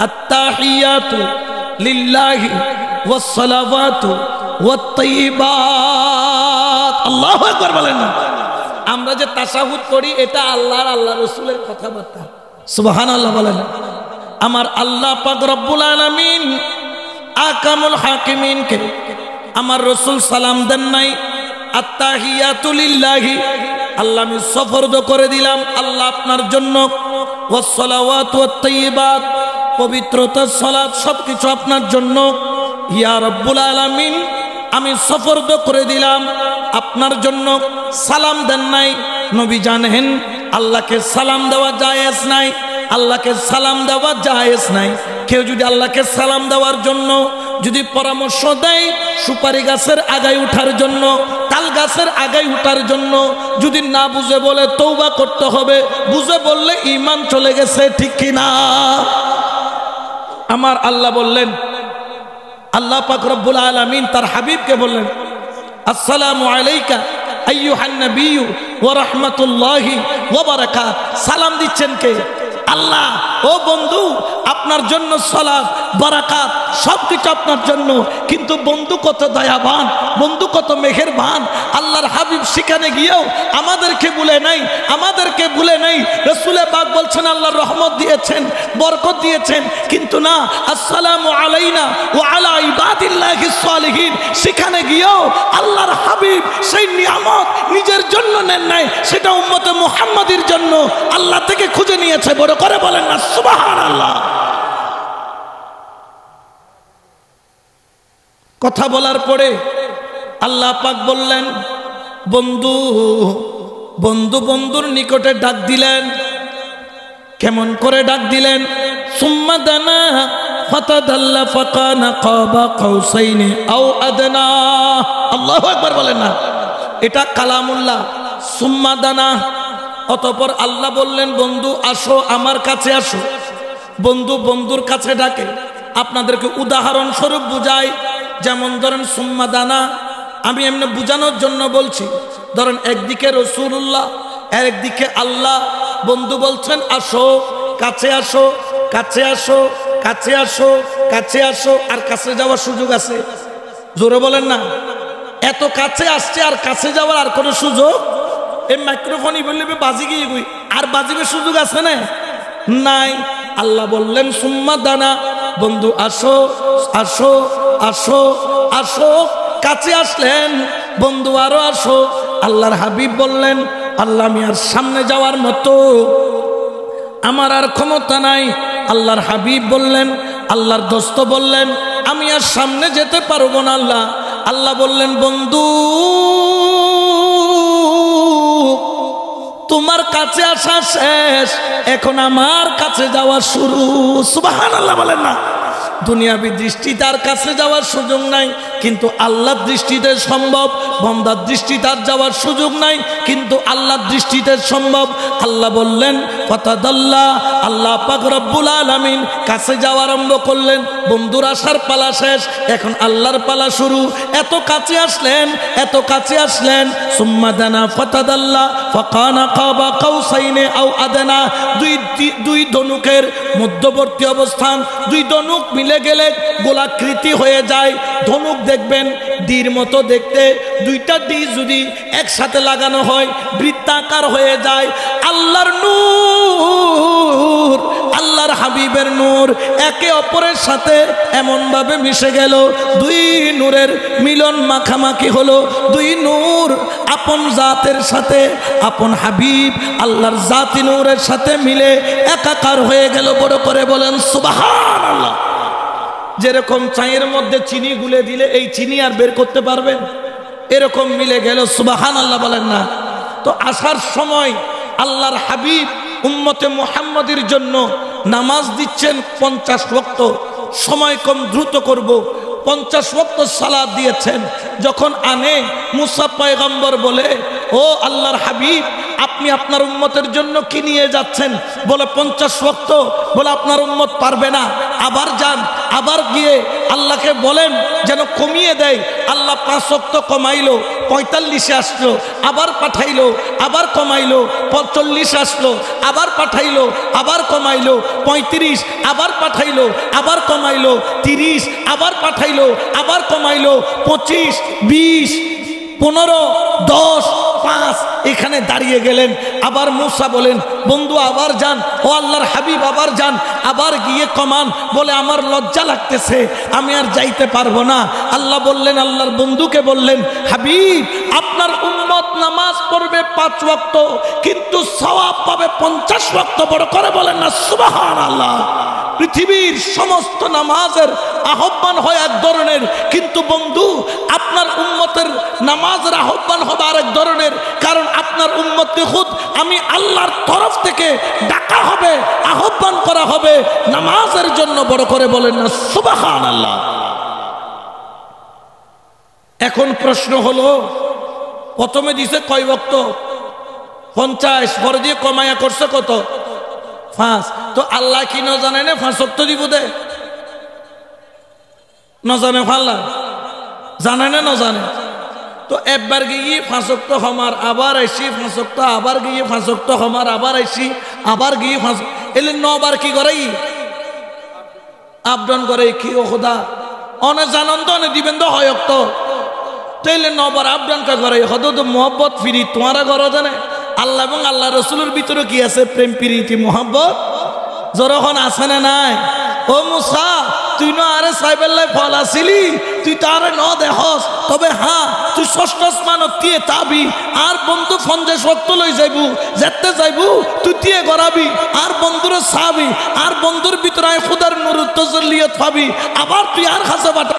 আত্তাহিয়াতু লিল্লাহি ওয়াস সালাওয়াতু ওয়াত তাইয়্যিবাত। আল্লাহু আকবার বলেন না। আমরা যে তাশাহুদ করি এটা আল্লাহর আল্লাহ রাসূলের কথাবার্তা। সুবহানাল্লাহ বলেন। আমার আল্লাহ পাক রব্বুল আলামিন আকামুল হাকিমিনকে আমার রাসূল সালাম দেন নাই আত্তাহিয়াতু লিল্লাহি, আল্লাহ আমি সফরদ করে দিলাম আল্লাহ আপনার জন্য, ওয়াস সালাওয়াতু ওয়াত তাইয়্যিবাত, পবিত্রতা সালাত সবকিছু আপনার জন্য। ইয়া রব্বুল আলামিন আমি সফরদ করে দিলাম আপনার জন্য। সালাম দেন নাই। নবী জানেন আল্লাহকে সালাম দেওয়া জায়েজ নাই, আল্লাহকে সালাম দেওয়া জায়েজ নাই। কেউ যদি আল্লাহকে সালাম দেওয়ার জন্য যদি পরামর্শ দেয় সুপারি গাছের আগায় উঠার জন্য, তাল গাছের আগায় উঠার জন্য, যদি না বুঝে বলে তওবা করতে হবে, বুঝে বললে ঈমান চলে গেছে, ঠিক কি না? আমার আল্লাহ বললেন, আল্লাহ পাক রব্বুল আলামিন তার হাবিবকে বললেন আসসালামু আলাইকা আইয়ুহান নাবিয়্যু ওয়া রাহমাতুল্লাহি ওয়া বারাকাত। সালাম দিচ্ছেন কে? আল্লাহ। ও বন্ধু আপনার জন্য সালাত বারাকাত সবকিছু আপনার জন্য। কিন্তু বন্ধু কত দয়াবান, বন্ধু কত মেহেরবান। আল্লাহর হাবিব সেখানে গিয়েও আমাদেরকে ভুলে নাই, আমাদেরকে ভুলে নাই। রাসূল পাক বলছেন আল্লাহর রহমত দিয়েছেন, বরকত দিয়েছেন, কিন্তু না আসসালামু আলাইনা ওয়া আলা ইবাদিল্লাহিস সালিহিন, সেখানে গিয়েও আল্লাহর হাবিব সেই নিয়ামত নিজের জন্য নেন নাই, সেটা উম্মতে মুহাম্মাদির জন্য আল্লাহ থেকে খুঁজে নিয়েছে। বড় করে বলেন না সুবহানাল্লাহ। কথা বলার পরে আল্লাহ পাক বললেন বন্ধু, বন্ধু বন্ধুর নিকটে ডাক দিলেন। কেমন করে ডাক দিলেন? সুম্মা দানা ফাতাদাল্লা ফাকানা কাবা কাউসাইনি আও আদনা। আল্লাহু আকবার বলেন না। এটা কালামুল্লাহ। সুম্মা দানা, অতঃপর আল্লাহ বললেন বন্ধু আসো আমার কাছে আসো। বন্ধু বন্ধুর কাছে ডাকে। আপনাদেরকে উদাহরণ স্বরূপ বুঝাই, যেমন ধরেন সুম্মা দানা, আমি এমনি বুঝানোর জন্য বলছি। ধরেন একদিকে রাসূলুল্লাহ, একদিকে আল্লাহ। বন্ধু বলছেন আসো, কাছে আসো, কাছে আসো, কাছে আসো, কাছে আসো। আর কাছে যাওয়ার সুযোগ আছে? জোরে বলেন না। এত কাছে আসছে আর কাছে যাওয়ার আর কোনো সুযোগ? এই মাইক্রোফোনই বললে বাজি গিয়ে গই, আর বাজিবে সুযোগ আছে না? নাই। আল্লাহ বললেন সুম্মা দানা, বন্ধু আসো আসো আসো আসো। কাছে আসলেন বন্ধু, আরো আসো। আল্লাহর হাবিব বললেন আল্লাহ আমি আর সামনে যাওয়ার মতো আমার আর ক্ষমতা নাই। আল্লাহর হাবিব বললেন, আল্লাহর দোস্ত বললেন আমি আর সামনে যেতে পারবো না। আল্লাহ আল্লাহ বললেন বন্ধু তোমার কাছে আসা শেষ, এখন আমার কাছে যাওয়া শুরু। সুবহানাল্লাহ বলেন না। দুনিয়াবি দৃষ্টি তার কাছে যাওয়ার সুযোগ নাই, কিন্তু আল্লাহর দৃষ্টিতে সম্ভব। বান্দার দৃষ্টি তার যাওয়ার সুযোগ নাই, কিন্তু আল্লাহর দৃষ্টিতে সম্ভব। আল্লাহ বললেন ফাতাদাল্লা, আল্লাহ পাক রব্বুল আলামিন কাছে যাওয়া আরম্ভ করলেন। বন্ধুর আসার পালা শেষ, এখন আল্লাহর পালা শুরু। এত কাছে আসলেন, এত কাছে আসলেন। সুম্মা দানা ফাতাদাল্লা ফাকানা কাবা কাউসাইনি আও আদনা। দুই ধনুকের মধ্যবর্তী অবস্থান। দুই ধনুক মিলে গেলে গোলাকৃতি হয়ে যায়। ধনুক দেখবেন ডির মতো দেখতে, দুইটা ডি যদি একসাথে লাগানো হয় বৃত্তাকার হয়ে যায়। আল্লাহর নূর, আল্লাহর হাবিবের নূর একে অপরের সাথে এমন ভাবে মিশে গেল, দুই নূরের মিলন মাখামাখি হলো। দুই নূর আপন জাতের সাথে, আপন হাবিব আল্লাহর জাতি নূরের সাথে মিলে একাকার হয়ে গেল। বড় করে বলেন সুবহানাল্লাহ। যেরকম চায়ের মধ্যে চিনি গুলে দিলে এই চিনি আর বের করতে পারবেন, এরকম মিলে গেল। সুবহানাল্লাহ বলেন না। তো আসার সময় আল্লাহর হাবিব উম্মতে মুহাম্মাদের জন্য নামাজ দিচ্ছেন 50 ওয়াক্ত। সময় কম, দ্রুত করব। 50 ওয়াক্ত সালাত দিয়েছেন। যখন আনে মুসা পয়গম্বর বলে ও আল্লাহর হাবিব আপনি আপনার উম্মতের জন্য কি নিয়ে যাচ্ছেন? বলে 50 ওয়াক্ত। বলে আপনার উম্মত পারবে না, আবার যান, আবার গিয়ে আল্লাহকে বলেন যেন কমিয়ে দেয়। আল্লাহ 5 ওয়াক্ত কমাইলো, 45-এ আসলো, আবার পাঠাইলো, আবার কমাইলো, 40 আসলো, আবার পাঠাইলো, আবার কমাইলো, 35, আবার পাঠাইলো, আবার কমাইলো, 30, আবার পাঠাইলো, আবার কমাইলো, 25, 20, 15, 10, 5 এখানে দাঁড়িয়ে গেলেন। আবার মূসা বলেন, বন্ধু আবার যান, ও আল্লাহর হাবিব আবার যান, আবার গিয়ে কমান। বলে আমার লজ্জা লাগতেছে, আমি আর যাইতে পারবো না। আল্লাহ বললেন, আল্লাহর বন্ধুকে বললেন, হাবিব আপনার উম্মত নামাজ পড়বে 5 ওয়াক্ত, কিন্তু সওয়াব পাবে 50 ওয়াক্ত। বড় করে বলেন না সুবহানাল্লাহ। পৃথিবীর সমস্ত নামাজের আহ্বান হয় এক ধরনের, কিন্তু বন্ধু আপনার উম্মতের নামাজের আহ্বান হবে আরেক ধরনের। কারণ আপনার উম্মতকে খুদ আমি আল্লাহর তরফ থেকে ডাকা হবে, আহ্বান করা হবে নামাজের জন্য। বড় করে বলেন না সুবহানাল্লাহ। এখন প্রশ্ন হলো, প্রথমে দিছে কয় ওয়াক্ত? 50, পরে দিয়ে কমায়া করছে কত? 5। তো আল্লাহ কি না জানে না 5 ওয়াক্ত দিব দে? না জানে? আল্লাহ জানে না? না জানে? তো একবার গিয়ে 5 ওয়াক্ত হমার, আবার আইসি 5 ওয়াক্ত, আবার গিয়ে 5 ওয়াক্ত হমার, আবার আইসি, আবার গিয়ে 5 এলে 9 বার কি করে আপডাউন করে। কি ও খোদা অনে জানন তো অনে দিবেন তো হয় ওয়াক্ত, তাইলে 9 বার আপডাউন কা করে? হয়তো তো মোহব্বত ফিরি তোমারা ঘর জানে। আল্লাহ এবং আল্লাহ রসুলের ভিতরে কি আছে? প্রেম প্রীতি মোহব্বত যখন আছে না নাই? ও মুসা তুই না আরে সাইবেল্লাই ফল আসিলি, তুই তো আরে ন দেহস। তবে হ্যাঁ তুই 6ষ্ঠ আসমানত দিয়ে তাবি, আর বন্ধু 50 ওয়াক্ত লই যাইবু, যেতে যাইবু তুই দিয়ে গড়াবি, আর বন্ধুরে চাবি, আর বন্ধুর ভিতরে খুদার নূর তজল্লিয়ত পাবি, আবার তুই আর খাসে বাটা